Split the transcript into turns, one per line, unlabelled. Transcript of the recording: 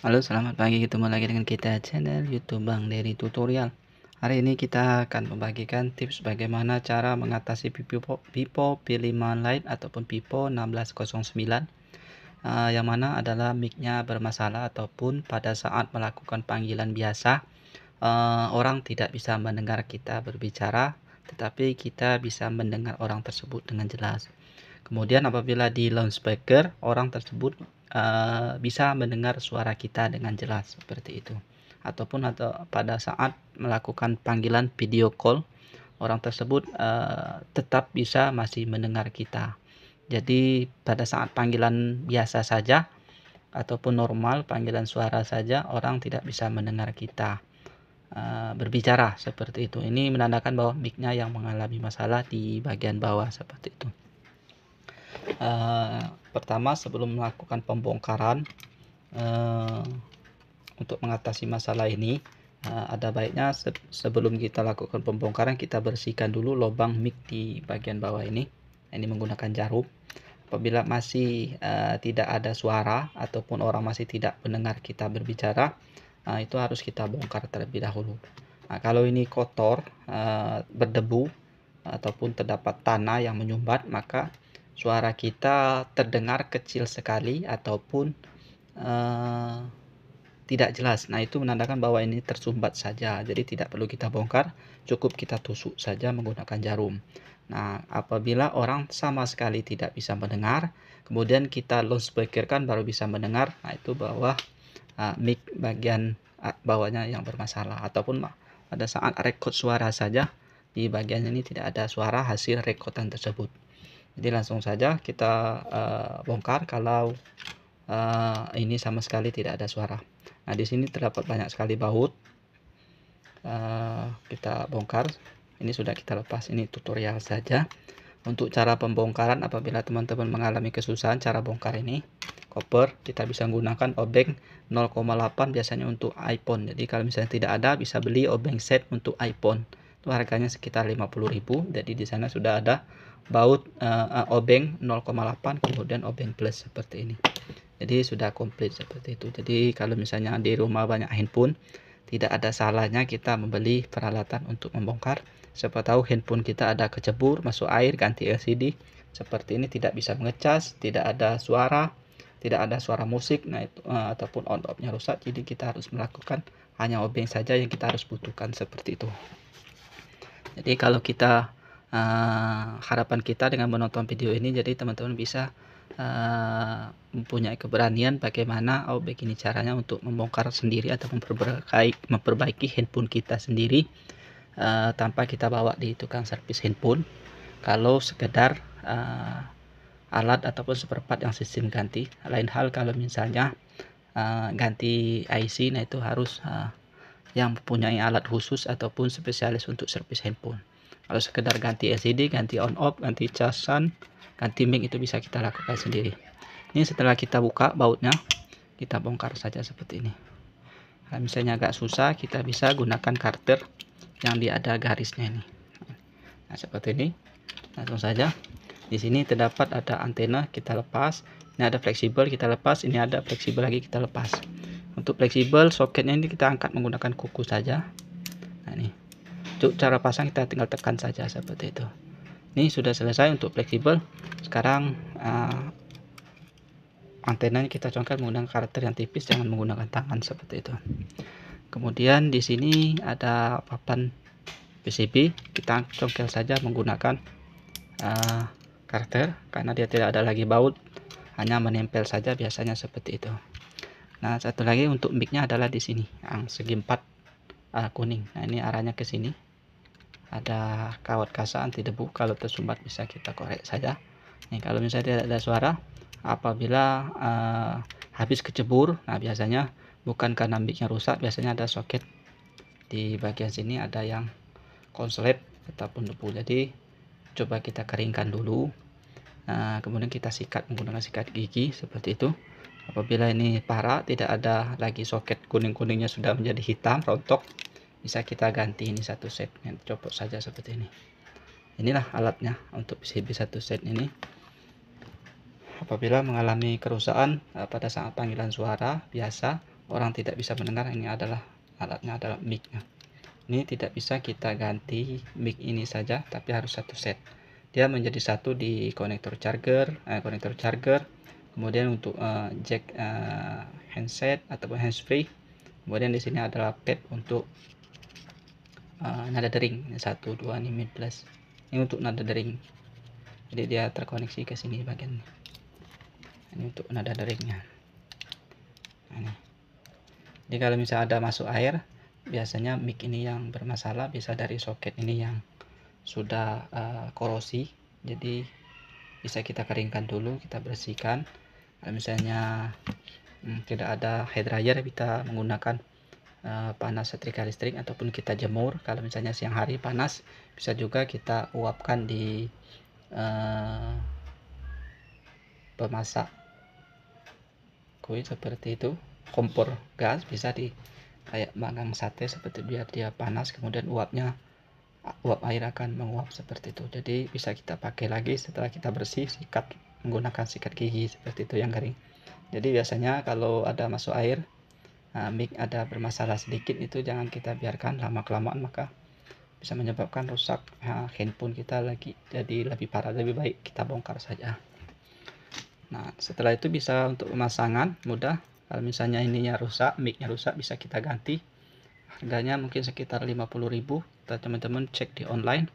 Halo, selamat pagi. Ketemu lagi dengan kita channel YouTube Bang Dery Tutorial. Hari ini kita akan membagikan tips bagaimana cara mengatasi Pipo P5 Lite ataupun Pipo 1609, yang mana adalah mic-nya bermasalah ataupun pada saat melakukan panggilan biasa, orang tidak bisa mendengar kita berbicara, tetapi kita bisa mendengar orang tersebut dengan jelas. Kemudian apabila di loudspeaker, orang tersebut bisa mendengar suara kita dengan jelas seperti itu. Ataupun pada saat melakukan panggilan video call, orang tersebut tetap bisa masih mendengar kita. Jadi pada saat panggilan biasa saja ataupun normal panggilan suara saja, orang tidak bisa mendengar kita berbicara seperti itu. Ini menandakan bahwa mic-nya yang mengalami masalah di bagian bawah seperti itu. Pertama, sebelum melakukan pembongkaran, untuk mengatasi masalah ini, ada baiknya sebelum kita lakukan pembongkaran, kita bersihkan dulu lubang mic di bagian bawah ini menggunakan jarum. Apabila masih tidak ada suara ataupun orang masih tidak mendengar kita berbicara, itu harus kita bongkar terlebih dahulu. Kalau ini kotor, berdebu ataupun terdapat tanah yang menyumbat, maka suara kita terdengar kecil sekali ataupun tidak jelas. Nah, itu menandakan bahwa ini tersumbat saja. Jadi tidak perlu kita bongkar, cukup kita tusuk saja menggunakan jarum. Nah, apabila orang sama sekali tidak bisa mendengar, kemudian kita loudspeaker-kan baru bisa mendengar, nah itu bahwa mic bagian bawahnya yang bermasalah. Ataupun pada saat record suara saja, di bagian ini tidak ada suara hasil rekodan tersebut. Jadi langsung saja kita bongkar kalau ini sama sekali tidak ada suara. Nah, di sini terdapat banyak sekali baut. Kita bongkar. Ini sudah kita lepas. Ini tutorial saja. Untuk cara pembongkaran, apabila teman-teman mengalami kesusahan cara bongkar ini, koper, kita bisa menggunakan obeng 0,8 biasanya untuk iPhone. Jadi kalau misalnya tidak ada, bisa beli obeng set untuk iPhone. Itu harganya sekitar 50.000. Jadi di sana sudah ada baut obeng 0,8 kemudian obeng plus seperti ini. Jadi sudah komplit seperti itu. Jadi kalau misalnya di rumah banyak handphone, tidak ada salahnya kita membeli peralatan untuk membongkar. Siapa tahu handphone kita ada kecebur, masuk air, ganti LCD. Seperti ini tidak bisa mengecas, tidak ada suara musik, nah itu ataupun on off-nya rusak. Jadi kita harus melakukan hanya obeng saja yang kita harus butuhkan seperti itu. Jadi kalau kita harapan kita dengan menonton video ini, jadi teman-teman bisa mempunyai keberanian bagaimana begini caranya untuk membongkar sendiri atau memperbaiki handphone kita sendiri tanpa kita bawa di tukang servis handphone. Kalau sekedar alat ataupun spare part yang sistem ganti, lain hal kalau misalnya ganti IC, nah itu harus yang mempunyai alat khusus ataupun spesialis untuk servis handphone. Kalau sekedar ganti LCD, ganti on off, ganti casan, ganti mic, itu bisa kita lakukan sendiri. Ini setelah kita buka bautnya, kita bongkar saja seperti ini. Kalau misalnya agak susah, kita bisa gunakan karter yang ada garisnya ini. Nah, seperti ini. Langsung saja. Di sini terdapat ada antena, kita lepas. Ini ada fleksibel, kita lepas. Ini ada fleksibel lagi, kita lepas. Untuk fleksibel, soketnya ini kita angkat menggunakan kuku saja. Nah, ini. Untuk cara pasang kita tinggal tekan saja seperti itu. Ini sudah selesai untuk fleksibel. Sekarang antenanya kita congkel menggunakan karakter yang tipis, jangan menggunakan tangan seperti itu. Kemudian di sini ada papan PCB, kita congkel saja menggunakan karakter karena dia tidak ada lagi baut, hanya menempel saja biasanya seperti itu. Nah, satu lagi untuk mic-nya adalah di sini yang segi 4 kuning. Nah, ini arahnya ke sini. Ada kawat kasa anti debu, kalau tersumbat bisa kita korek saja. Nih, kalau misalnya tidak ada suara apabila habis kecebur, nah biasanya bukan karena mic-nya rusak, biasanya ada soket di bagian sini, ada yang konslet ataupun debu. Jadi coba kita keringkan dulu. Nah, kemudian kita sikat menggunakan sikat gigi seperti itu. Apabila ini parah, tidak ada lagi soket kuning-kuningnya, sudah menjadi hitam rontok, bisa kita ganti ini satu set, copot saja seperti ini. Inilah alatnya untuk PCB satu set ini. Apabila mengalami kerusakan pada saat panggilan suara biasa, orang tidak bisa mendengar. Ini adalah alatnya, adalah mic-nya. Ini tidak bisa kita ganti mic ini saja, tapi harus satu set. Dia menjadi satu di konektor charger, kemudian untuk jack handset ataupun handsfree. Kemudian di sini adalah pad untuk nada dering. 1 2 ini mid plus. Ini untuk nada dering. Jadi dia terkoneksi ke sini bagian. Ini untuk nada deringnya. Nah, ini. Jadi kalau misalnya ada masuk air, biasanya mic ini yang bermasalah, bisa dari soket ini yang sudah korosi. Jadi bisa kita keringkan dulu, kita bersihkan. Kalau misalnya tidak ada hair dryer, kita menggunakan panas setrika listrik ataupun kita jemur. Kalau misalnya siang hari panas, bisa juga kita uapkan di pemasak kue seperti itu, kompor gas, bisa di kayak manggang sate seperti, biar dia panas, kemudian uap air akan menguap seperti itu. Jadi bisa kita pakai lagi setelah kita bersih, sikat menggunakan sikat gigi seperti itu yang garing. Jadi biasanya kalau ada masuk air, mic ada bermasalah sedikit, itu jangan kita biarkan lama kelamaan, maka bisa menyebabkan rusak handphone kita lagi. Jadi lebih parah, lebih baik kita bongkar saja. Nah, setelah itu bisa untuk pemasangan mudah. Kalau misalnya ininya rusak, mic-nya rusak, bisa kita ganti. Harganya mungkin sekitar 50.000. Teman-teman cek di online.